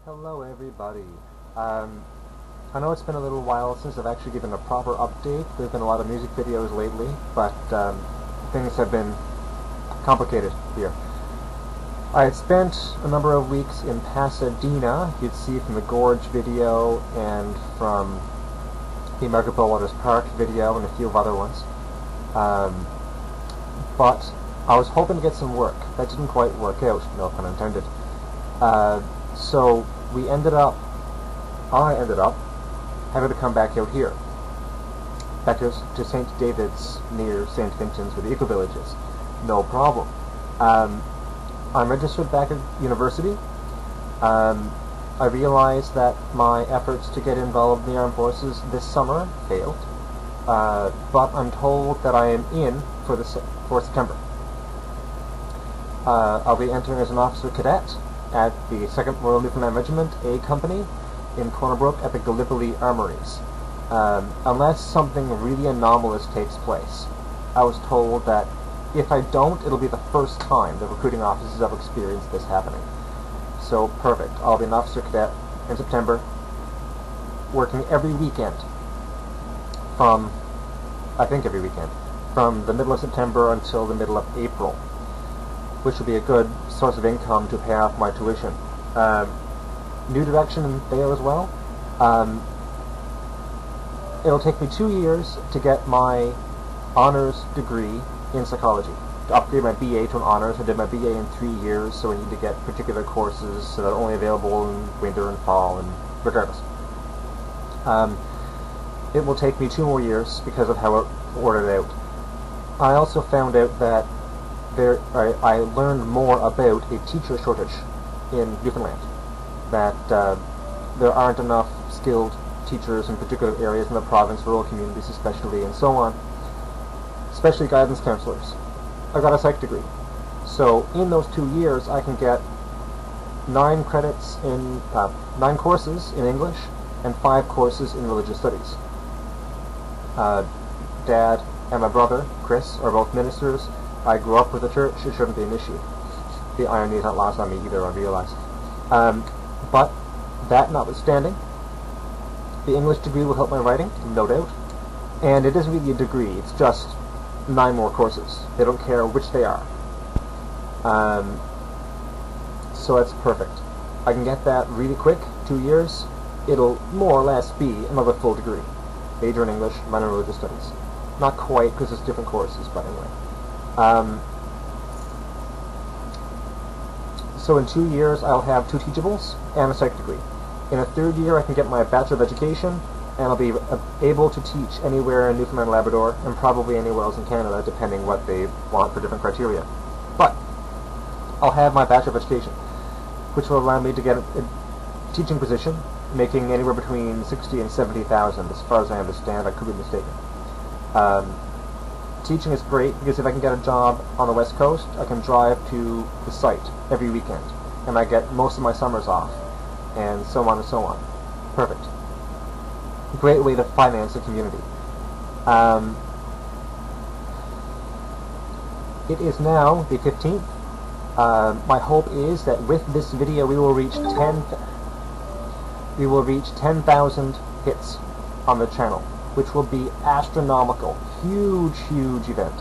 Hello everybody. I know it's been a little while since I've actually given a proper update. There's been a lot of music videos lately, but things have been complicated here. I had spent a number of weeks in Pasadena. You'd see from the Gorge video and from the American Waters Park video and a few of other ones. But I was hoping to get some work. That didn't quite work out, no pun intended. So I ended up having to come back out here, back to St. David's near St. Vincent's where the Eco-Village is. No problem. I'm registered back at university. I realized that my efforts to get involved in the armed forces this summer failed, but I'm told that I am in for September. I'll be entering as an officer cadet at the 2nd Royal Newfoundland Regiment A Company in Corner Brook at the Gallipoli Armories, unless something really anomalous takes place. I was told that if I don't, it'll be the first time the recruiting officers have experienced this happening. So perfect. I'll be an officer cadet in September, working every weekend from the middle of September until the middle of April, which will be a good source of income to pay off my tuition. New direction there as well. It'll take me 2 years to get my honors degree in psychology. To upgrade my BA to an honors, I did my BA in 3 years, so I need to get particular courses that are only available in winter and fall, and regardless. It will take me 2 more years because of how it ordered out. I also found out that I learned more about a teacher shortage in Newfoundland, that there aren't enough skilled teachers in particular areas in the province, rural communities especially, and so on, especially guidance counselors. I got a psych degree, so in those 2 years I can get 9 credits in 9 courses in English and 5 courses in religious studies. Dad and my brother, Chris, are both ministers. I grew up with the church. It shouldn't be an issue. The irony is not lost on me either, I realize. But that notwithstanding, the English degree will help my writing, no doubt. And it isn't really a degree, it's just 9 more courses. They don't care which they are. So that's perfect. I can get that really quick, 2 years. It'll more or less be another full degree. Major in English, minor in religious studies. Not quite, because it's different courses, but anyway. So in 2 years I'll have 2 teachables and a psych degree. In a 3rd year I can get my Bachelor of Education, and I'll be able to teach anywhere in Newfoundland and Labrador, and probably anywhere else in Canada, depending what they want for different criteria. But I'll have my Bachelor of Education, which will allow me to get a teaching position, making anywhere between 60 and 70,000, as far as I understand. I could be mistaken. Teaching is great because if I can get a job on the West Coast, I can drive to the site every weekend, and I get most of my summers off, and so on and so on. Perfect. Great way to finance a community. It is now the 15th. My hope is that with this video we will reach 10,000 hits on the channel, which will be astronomical. Huge event.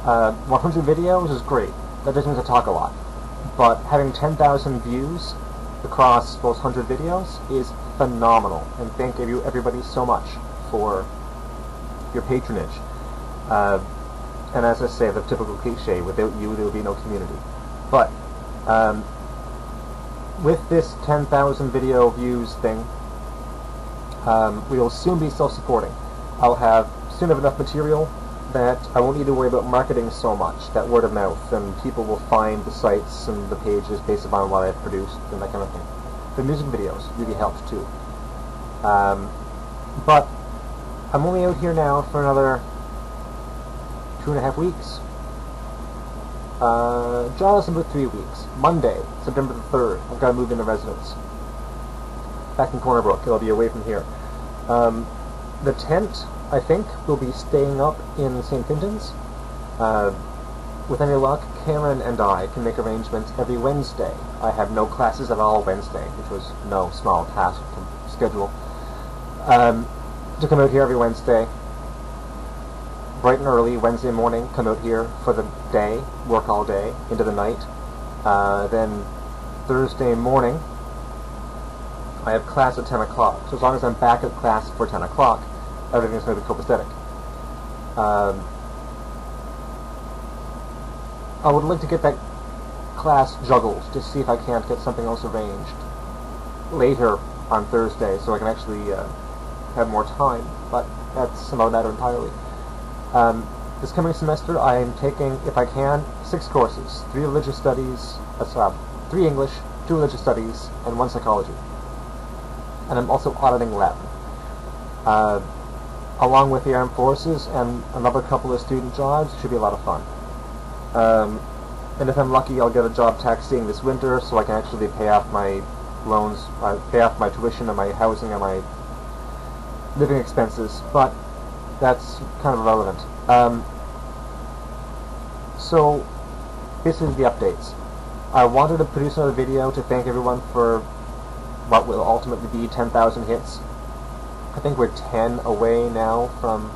100 videos is great. That doesn't mean to talk a lot. But having 10,000 views across those 100 videos is phenomenal. And thank you everybody so much for your patronage. And as I say, the typical cliche, without you there would be no community. But with this 10,000 video views thing, we will soon be self-supporting. I'll soon have enough material that I won't need to worry about marketing so much, that word of mouth, and people will find the sites and the pages based upon what I've produced and that kind of thing. The music videos really helped too. But I'm only out here now for another 2.5 weeks. Jonathan about 3 weeks. Monday, September the 3rd, I've got to move into residence. Back in Corner Brook, it'll be away from here. The tent, I think, will be staying up in St. Vincent's. with any luck, Karen and I can make arrangements every Wednesday. I have no classes at all Wednesday, which was no small task to schedule. To come out here every Wednesday, bright and early, Wednesday morning, come out here for the day, work all day, into the night. Then Thursday morning, I have class at 10 o'clock. So as long as I'm back at class for 10 o'clock, everything's going to be copacetic. I would like to get that class juggled, to see if I can't get something else arranged later on Thursday, so I can actually have more time, but that's about that entirely. This coming semester I am taking, if I can, 6 courses, 3 religious studies, 3 English, 2 religious studies, and 1 psychology. And I'm also auditing Latin. Along with the armed forces and another couple of student jobs, should be a lot of fun. And if I'm lucky, I'll get a job taxiing this winter, so I can actually pay off my loans, pay off my tuition and my housing and my living expenses, but that's kind of irrelevant. So, this is the updates. I wanted to produce another video to thank everyone for what will ultimately be 10,000 hits. I think we're 10 away now from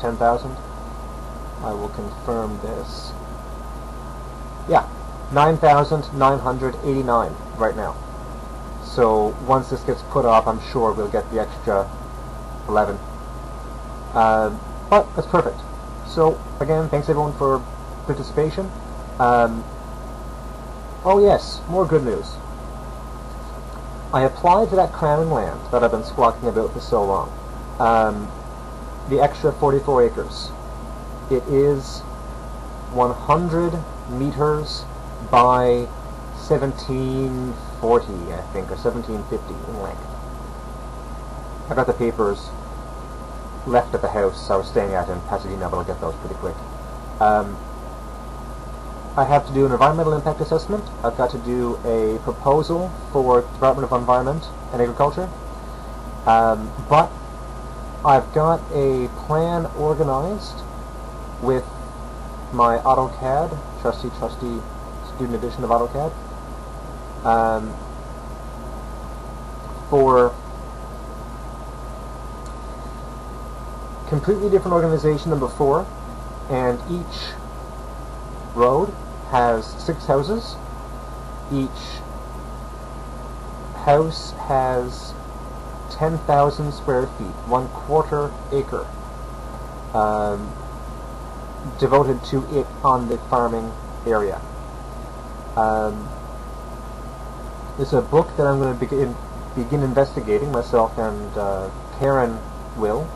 10,000. I will confirm this. Yeah, 9,989 right now. So once this gets put up, I'm sure we'll get the extra 11. But that's perfect. So again, thanks everyone for participation. Oh yes, more good news. I applied for that Crown land that I've been squawking about for so long. The extra 44 acres. It is 100 meters by 1740, I think, or 1750 in length. I got the papers left at the house I was staying at in Pasadena, but I'll get those pretty quick. I have to do an environmental impact assessment. I've got to do a proposal for Department of Environment and Agriculture. But I've got a plan organized with my AutoCAD, trusty student edition of AutoCAD, for completely different organization than before, and each road has 6 houses. Each house has 10,000 square feet, 1/4 acre, devoted to it on the farming area. It's a book that I'm going to begin investigating myself, and Karen will.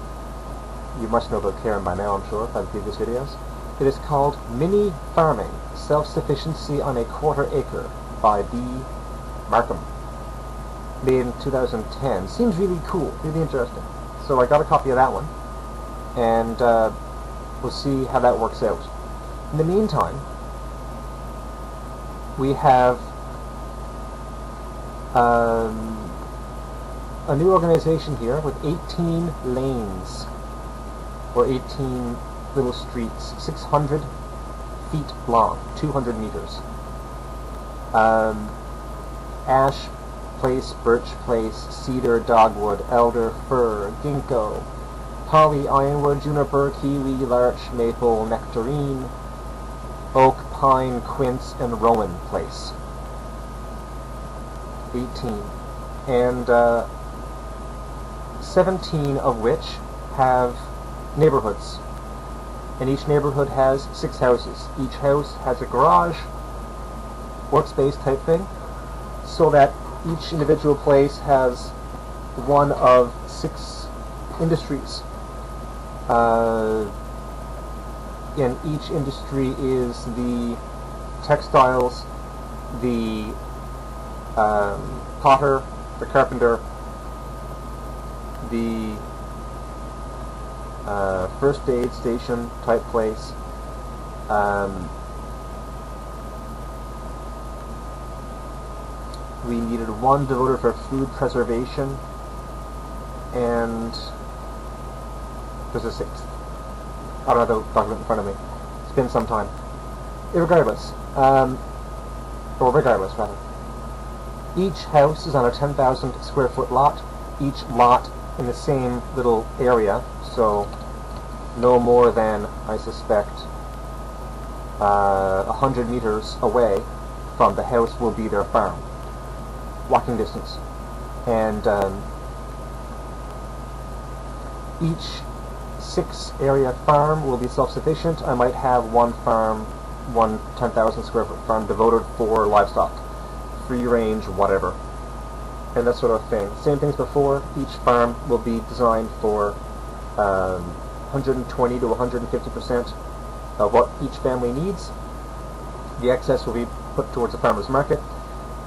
You must know about Karen by now, I'm sure, by the previous videos. It is called Mini Farming, Self-Sufficiency on a 1/4 Acre by B. Markham. Made in 2010. Seems really cool, really interesting. So I got a copy of that one, and we'll see how that works out. In the meantime, we have a new organization here with 18 lanes, or 18 little streets, 600 feet long, 200 meters. Ash Place, Birch Place, Cedar, Dogwood, Elder, Fir, Ginkgo, Holly, Ironwood, Juniper, Kiwi, Larch, Maple, Nectarine, Oak, Pine, Quince, and Rowan Place. 18. And 17 of which have neighborhoods. And each neighborhood has 6 houses. Each house has a garage, workspace type thing, so that each individual place has one of 6 industries. And each industry is the textiles, the potter, the carpenter, the first aid station type place, we needed one devoted for food preservation, and there's a 6th. I don't have the document in front of me. It's been some time. Regardless, or regardless rather, each house is on a 10,000 square foot lot, each lot in the same little area, so no more than, I suspect, 100 meters away from the house will be their farm, walking distance. And each 6-area farm will be self-sufficient. I might have one farm, one 10,000 square foot farm devoted for livestock, free range, whatever, and that sort of thing. Same things before. Each farm will be designed for 120 to 150% of what each family needs. The excess will be put towards the farmer's market.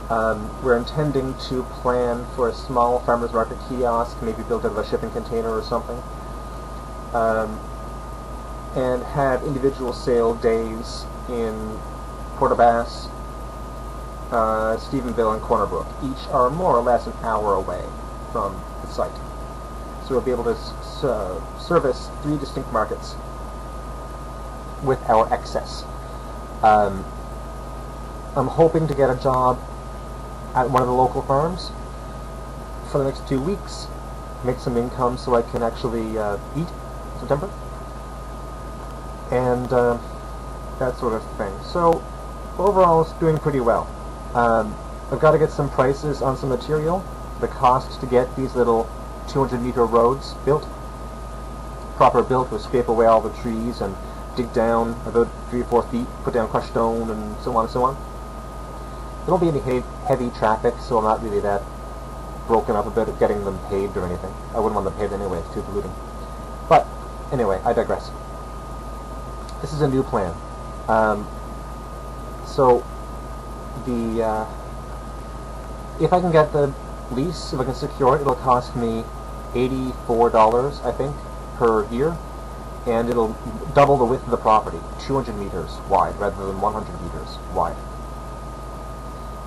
We're intending to plan for a small farmer's market kiosk, maybe built out of a shipping container or something, and have individual sale days in Port aux Basques, Stephenville, and Corner Brook. Each are more or less an hour away from the site. So we'll be able to service 3 distinct markets with our excess. I'm hoping to get a job at one of the local farms for the next 2 weeks, make some income so I can actually eat in September, and that sort of thing. So overall it's doing pretty well. I've got to get some prices on some material. The cost to get these little 200-meter roads built, proper built, will scrape away all the trees and dig down about 3 or 4 feet, put down crushed stone, and so on and so on. There won't be any heavy traffic, so I'm not really that broken up about it getting them paved or anything. I wouldn't want them paved anyway, it's too polluting. But anyway, I digress. This is a new plan. So the if I can get the lease, if I can secure it, it'll cost me $84, I think, per year, and it'll double the width of the property, 200 meters wide rather than 100 meters wide.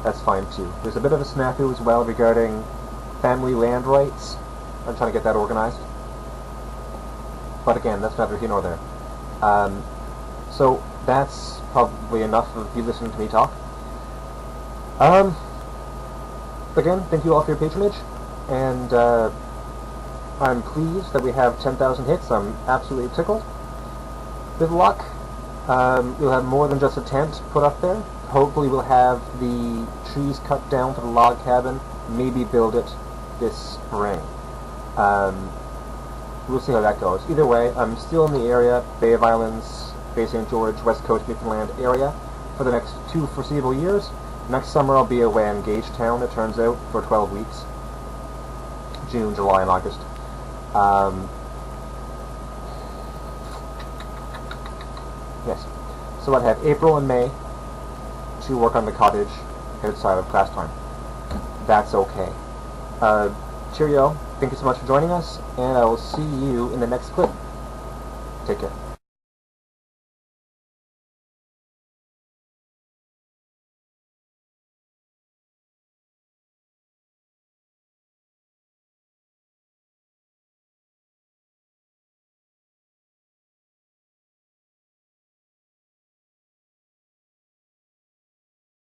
That's fine too. There's a bit of a snafu as well regarding family land rights. I'm trying to get that organized. But again, that's neither here nor there. So that's probably enough of you listening to me talk. Again, thank you all for your patronage, and I'm pleased that we have 10,000 hits. I'm absolutely tickled. With luck, we'll have more than just a tent put up there. Hopefully we'll have the trees cut down for the log cabin, maybe build it this spring. We'll see how that goes. Either way, I'm still in the area, Bay of Islands, Bay St. George, West Coast Newfoundland area for the next 2 foreseeable years. Next summer I'll be away in Gagetown, it turns out, for 12 weeks. June, July, and August. Yes. So I'd have April and May to work on the cottage outside of class time. That's okay. Cheerio. Thank you so much for joining us, and I will see you in the next clip. Take care.